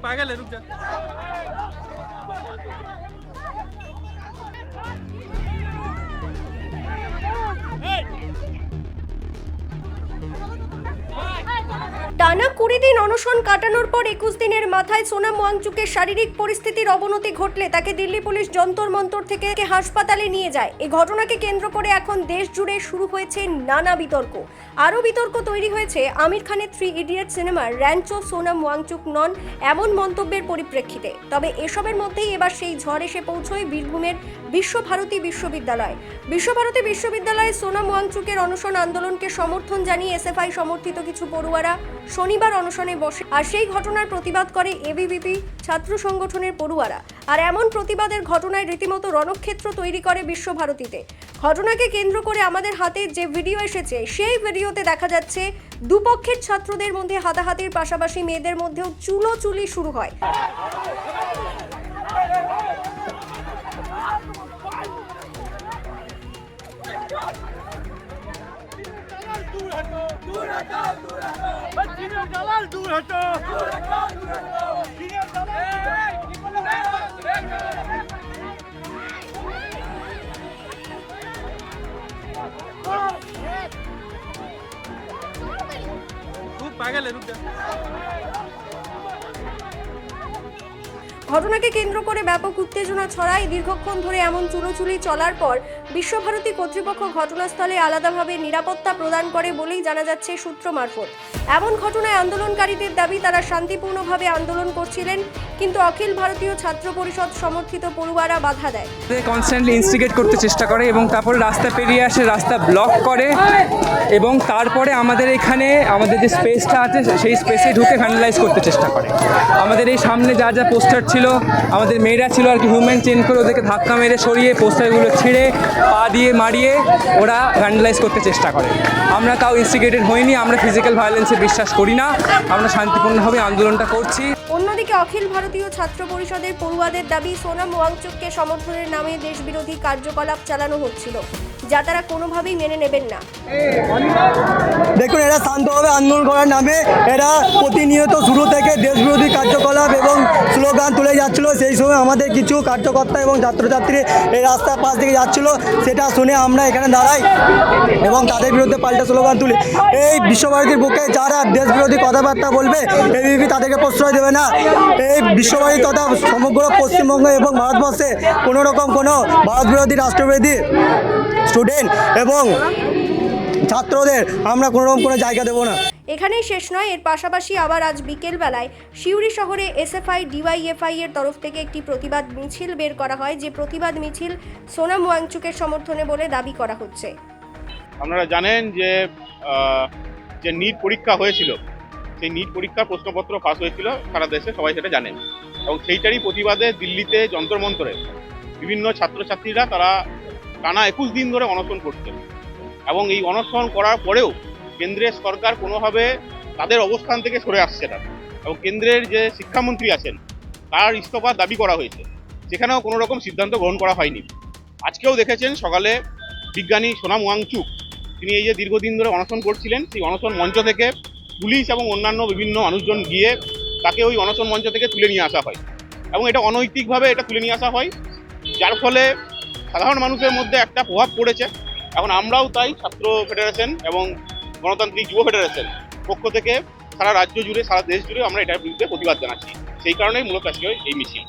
पागल है, रुक जा। টানা 20 দিন অনশন কাটানোর পর 21 দিনের মাথায় সোনাম ওয়াংচুকের শারীরিক পরিস্থিতির অবনতি ঘটলে তাকে দিল্লি পুলিশ যন্তর মন্তর থেকে হাসপাতালে নিয়ে যায়। এই ঘটনাকে কেন্দ্র করে এখন দেশ জুড়ে শুরু হয়েছে নানা বিতর্ক। আরও বিতর্ক তৈরি হয়েছে আমির খানের 3 ইডিয়ট সিনেমার র্যাঞ্চো সোনাম ওয়াংচুক নন এমন মন্তব্যের পরিপ্রেক্ষিতে। তবে এসবের মধ্যেই এবার সেই ঝড় এসে পৌঁছয় বীরভূমের বিশ্বভারতী বিশ্ববিদ্যালয়। বিশ্বভারতী বিশ্ববিদ্যালয়ে সোনাম ওয়াংচুকের অনশন আন্দোলনকে সমর্থন জানিয়ে এসএফআই সমর্থিত কিছু পড়ুয়ারা শনিবার অনশনে বসে, আর সেই ঘটনার প্রতিবাদ করে এবিভিপি ছাত্র সংগঠনের পড়ুয়ারা। আর এমন প্রতিবাদের ঘটনায় রীতিমতো রণক্ষেত্র তৈরি করে বিশ্বভারতীতে। ঘটনাকে কেন্দ্র করে আমাদের হাতে যে ভিডিও এসেছে, সেই ভিডিওতে দেখা যাচ্ছে দুপক্ষের ছাত্রদের মধ্যে হাতাহাতির পাশাপাশি মেয়েদের মধ্যেও চুলোচুলি শুরু হয়। तू पागल है, रुक जा। ঘটনাকে কেন্দ্র করে ব্যাপক উত্তেজনা ছড়ায়। দীর্ঘক্ষণ ধরে এমন চুলোচুলি চলার পর বিশ্বভারতী কর্তৃপক্ষ ঘটনাস্থলে আলাদাভাবে নিরাপত্তা প্রদান করে বলেই জানা যাচ্ছে সূত্র মারফত। এমন ঘটনায় আন্দোলনকারীদের দাবি তারা শান্তিপূর্ণভাবে আন্দোলন করছিলেন, কিন্তু অখিল ভারতীয় ছাত্র পরিষদ সমর্থিত পড়ুয়ারা বাধা দেয়। কনস্ট্যান্টলি ইনস্টিগেট করতে চেষ্টা করে এবং তারপরে রাস্তা পেরিয়ে আসে, রাস্তা ব্লক করে এবং তারপরে আমাদের এখানে আমাদের যে স্পেসটা আছে সেই স্পেসে ঢুকে ভ্যান্ডালাইজ করতে চেষ্টা করে। আমাদের এই সামনে যা যা পোস্টার ছিল, আমাদের মেয়েরা ছিল আর কি, হিউম্যান চেঞ্জ করে ওদেরকে ধাক্কা মেরে সরিয়ে পোস্টারগুলো ছিঁড়ে পা দিয়ে মারিয়ে ওরা ভ্যান্ডালাইজ করতে চেষ্টা করে। আমরা তাও ইনস্টিগেটেড হইনি, আমরা ফিজিক্যাল ভায়োলেন্সে বিশ্বাস করি না, আমরা শান্তিপূর্ণভাবে আন্দোলনটা করছি। অন্যদিকে অখিল ভারতীয় ছাত্র পরিষদের পড়ুয়াদের দাবি সোনাম ওয়াংচুককে সমর্থনের নামে দেশবিরোধী কার্যকলাপ চালানো হচ্ছিল, যা তারা কোনোভাবেই মেনে নেবেন না। দেখুন, এরা শান্তভাবে আন্দোলন করার নামে এরা প্রতিনিয়ত শুরু থেকে দেশবিরোধী কার্যকলাপ এবং স্লোগান তুলে যাচ্ছিল। সেই সময় আমাদের কিছু কার্যকর্তা এবং ছাত্রছাত্রী এই রাস্তার পাশ থেকে যাচ্ছিল, সেটা শুনে আমরা এখানে দাঁড়াই এবং তাদের বিরুদ্ধে পাল্টা স্লোগান তুলি। এই বিশ্বভারতীর বুকে যারা দেশবিরোধী কথাবার্তা বলবে, এবিপি তাদেরকে প্রশ্রয় দেবে না। এই বিশ্বভারতী তথা সমগ্র পশ্চিমবঙ্গ এবং ভারতবর্ষে কোনো রকম কোনো ভারতবিরোধী রাষ্ট্রবিরোধী স্টুডেন্ট এবং ছাত্রদের আমরা কোনোরকম কোনো জায়গা দেবো না। এখানেই শেষ নয়, এর পাশাপাশি আবার আজ বিকেল বেলায় সিউড়ি শহরে এসএফআই ডিওয়াইএফআই এর তরফ থেকে একটি প্রতিবাদ মিছিল বের করা হয়, যে প্রতিবাদ মিছিল সোনাম ওয়াংচুকের সমর্থনে বলে দাবি করা হচ্ছে। আপনারা জানেন যে নিট পরীক্ষা হয়েছিল, সেই নিট পরীক্ষার প্রশ্নপত্র ফাঁস হয়েছিল সারা দেশে, সবাই সেটা জানেন। এবং সেইটারই প্রতিবাদে দিল্লিতে যন্তর মন্তরে বিভিন্ন ছাত্রছাত্রীরা তারা টানা 21 দিন ধরে অনশন করছেন। এবং এই অনশন করার পরেও কেন্দ্রের সরকার কোনোভাবে তাদের অবস্থান থেকে সরে আসছে না। এবং কেন্দ্রের যে শিক্ষামন্ত্রী আছেন তার ইস্তফার দাবি করা হয়েছে, সেখানেও কোনো রকম সিদ্ধান্ত গ্রহণ করা হয়নি। আজকেও দেখেছেন সকালে বিজ্ঞানী সোনাম ওয়াংচুক, তিনি এই যে দীর্ঘদিন ধরে অনশন করছিলেন, সেই অনশন মঞ্চ থেকে পুলিশ এবং অন্যান্য বিভিন্ন মানুষজন গিয়ে তাকে ওই অনশন মঞ্চ থেকে তুলে নিয়ে আসা হয়। এবং এটা অনৈতিকভাবে এটা তুলে নিয়ে আসা হয়, যার ফলে সাধারণ মানুষের মধ্যে একটা প্রভাব পড়েছে। এখন আমরাও তাই ছাত্র ফেডারেশন এবং গণতান্ত্রিক যুব ফেডারেশন পক্ষ থেকে সারা রাজ্য জুড়ে, সারা দেশ জুড়ে আমরা এটার বিরুদ্ধে প্রতিবাদ জানাচ্ছি। সেই কারণেই মূলত আজকে এই মিছিল।